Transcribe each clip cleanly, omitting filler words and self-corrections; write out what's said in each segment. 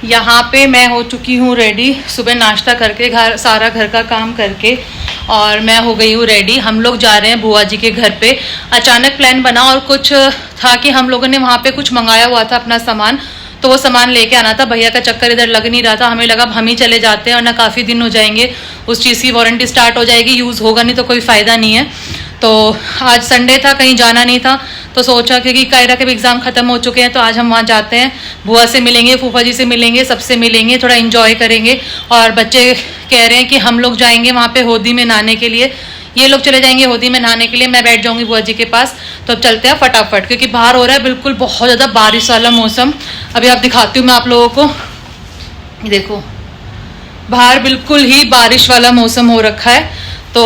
यहाँ पे मैं हो चुकी हूँ रेडी, सुबह नाश्ता करके सारा घर का काम करके और मैं हो गई हूँ रेडी। हम लोग जा रहे हैं बुआ जी के घर पे। अचानक प्लान बना और कुछ था कि हम लोगों ने वहाँ पे कुछ मंगाया हुआ था अपना सामान, तो वो सामान लेके आना था। भैया का चक्कर इधर लग नहीं रहा था, हमें लगा हम ही चले जाते हैं और ना काफ़ी दिन हो जाएंगे, उस चीज़ की वारंटी स्टार्ट हो जाएगी, यूज़ होगा नहीं तो कोई फ़ायदा नहीं है। तो आज संडे था, कहीं जाना नहीं था, तो सोचा क्योंकि कायरा के भी एग्ज़ाम ख़त्म हो चुके हैं तो आज हम वहाँ जाते हैं, बुआ से मिलेंगे, फूफा जी से मिलेंगे, सबसे मिलेंगे, थोड़ा इन्जॉय करेंगे। और बच्चे कह रहे हैं कि हम लोग जाएंगे वहाँ पे होदी में नहाने के लिए, ये लोग चले जाएंगे होदी में नहाने के लिए, मैं बैठ जाऊंगी बुआ जी के पास। तो अब चलते हैं फटाफट, क्योंकि बाहर हो रहा है बिल्कुल बहुत ज़्यादा बारिश वाला मौसम। अभी आप दिखाती हूँ मैं आप लोगों को, ये देखो बाहर बिल्कुल ही बारिश वाला मौसम हो रखा है। तो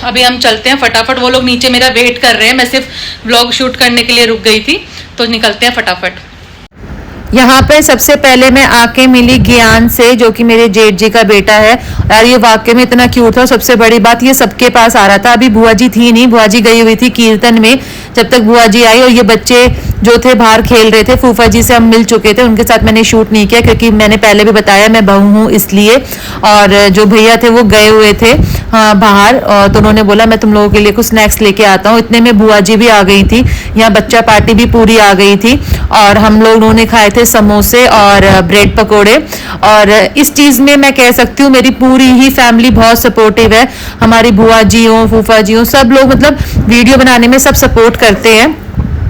अभी हम चलते हैं फटाफट, वो लोग नीचे मेरा वेट कर रहे हैं, मैं सिर्फ व्लॉग शूट करने के लिए रुक गई थी, तो निकलते हैं फटाफट। यहाँ पे सबसे पहले मैं आके मिली ज्ञान से, जो कि मेरे जेठ जी का बेटा है। यार ये वाकई में इतना क्यूट था। सबसे बड़ी बात ये सबके पास आ रहा था, अभी बुआ जी थी नहीं, बुआ जी गई हुई थी कीर्तन में, जब तक बुआ जी आई। और ये बच्चे जो थे बाहर खेल रहे थे, फूफा जी से हम मिल चुके थे, उनके साथ मैंने शूट नहीं किया क्योंकि मैंने पहले भी बताया मैं बहू हूँ इसलिए। और जो भैया थे वो गए हुए थे बाहर, और तो उन्होंने बोला मैं तुम लोगों के लिए कुछ स्नैक्स लेके आता हूँ। इतने में बुआ जी भी आ गई थी, यहाँ बच्चा पार्टी भी पूरी आ गई थी, और हम लोगों ने खाए थे समोसे और ब्रेड पकोड़े। और इस चीज में मैं कह सकती हूँ मेरी पूरी ही फैमिली बहुत सपोर्टिव है। हमारी बुआ जी हो, फूफा जी हो, सब लोग मतलब वीडियो बनाने में सब सपोर्ट करते हैं।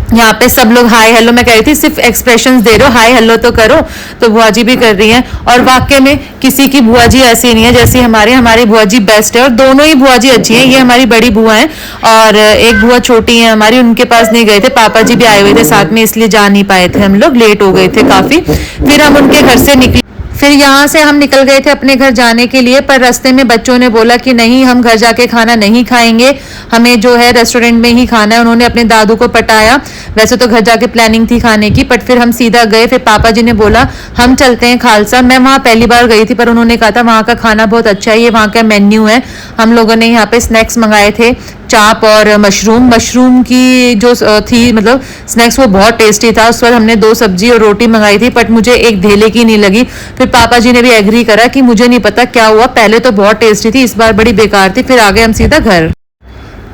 यहाँ पे सब लोग हाय हेलो, मैं कह रही थी सिर्फ एक्सप्रेशंस दे रहे हो, हाय हेलो तो करो, तो बुआ जी भी कर रही हैं। और वाकई में किसी की बुआ जी ऐसी नहीं है जैसी हमारी बुआ जी बेस्ट है, और दोनों ही बुआ जी अच्छी हैं। ये हमारी बड़ी बुआ हैं और एक बुआ छोटी है हमारी, उनके पास नहीं गए थे, पापा जी भी आए हुए थे साथ में, इसलिए जा नहीं पाए थे, हम लोग लेट हो गए थे काफी। फिर हम उनके घर से निकले, फिर यहाँ से हम निकल गए थे अपने घर जाने के लिए, पर रास्ते में बच्चों ने बोला कि नहीं हम घर जाके खाना नहीं खाएंगे, हमें जो है रेस्टोरेंट में ही खाना है। उन्होंने अपने दादू को पटाया, वैसे तो घर जाके प्लानिंग थी खाने की, बट फिर हम सीधा गए। फिर पापा जी ने बोला हम चलते हैं खालसा। मैं वहाँ पहली बार गई थी, पर उन्होंने कहा था वहाँ का खाना बहुत अच्छा है, ये वहाँ का मेन्यू है। हम लोगों ने यहाँ पे स्नैक्स मंगाए थे, चाप और मशरूम की जो थी मतलब स्नैक्स, वो बहुत टेस्टी था। उस पर हमने 2 सब्जी और रोटी मंगाई थी, बट मुझे एक धेले की नहीं लगी। फिर पापा जी ने भी एग्री करा कि मुझे नहीं पता क्या हुआ, पहले तो बहुत टेस्टी थी, इस बार बड़ी बेकार थी। फिर आ गए हम सीधा घर।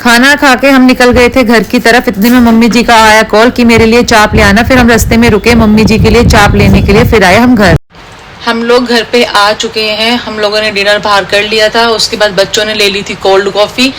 खाना खा के हम निकल गए थे घर की तरफ, इतने में मम्मी जी का आया कॉल कि मेरे लिए चाप ले आना। फिर हम रास्ते में रुके मम्मी जी के लिए चाप लेने के लिए, फिर आए हम घर। हम लोग घर पे आ चुके हैं, हम लोगों ने डिनर बाहर कर लिया था, उसके बाद बच्चों ने ले ली थी कोल्ड कॉफ़ी,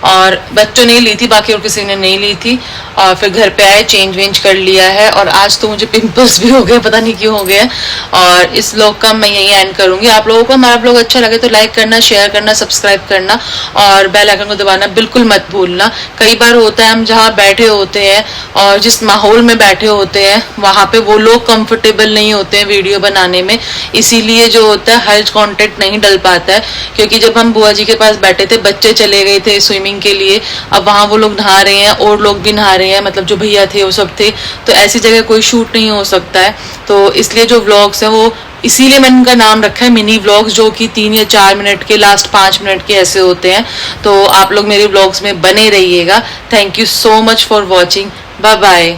और बच्चों ने ली थी, बाकी और किसी ने नहीं ली थी। और फिर घर पे आए, चेंज वेंज कर लिया है, और आज तो मुझे पिंपल्स भी हो गए, पता नहीं क्यों हो गए। और इस व्लॉग का मैं यही एंड करूँगी। आप लोगों को हमारा व्लॉग अच्छा लगे तो लाइक करना, शेयर करना, सब्सक्राइब करना और बेल आइकन को दबाना बिल्कुल मत भूलना। कई बार होता है हम जहाँ बैठे होते हैं और जिस माहौल में बैठे होते हैं वहाँ पे वो लोग कंफर्टेबल नहीं होते हैं वीडियो बनाने में, इसीलिए जो होता है हर कंटेंट नहीं डल पाता है। क्योंकि जब हम बुआ जी के पास बैठे थे, बच्चे चले गए थे स्विमिंग के लिए, अब वहाँ वो लोग नहा रहे हैं और लोग भी नहा रहे हैं, मतलब जो भैया थे वो सब थे, तो ऐसी जगह कोई शूट नहीं हो सकता है। तो इसलिए जो व्लॉग्स हैं वो, इसीलिए मैंने उनका नाम रखा है मिनी व्लॉग्स, जो कि 3 या 4 मिनट के, लास्ट 5 मिनट के ऐसे होते हैं। तो आप लोग मेरे व्लॉग्स में बने रहिएगा। Thank you so much for watching, bye bye.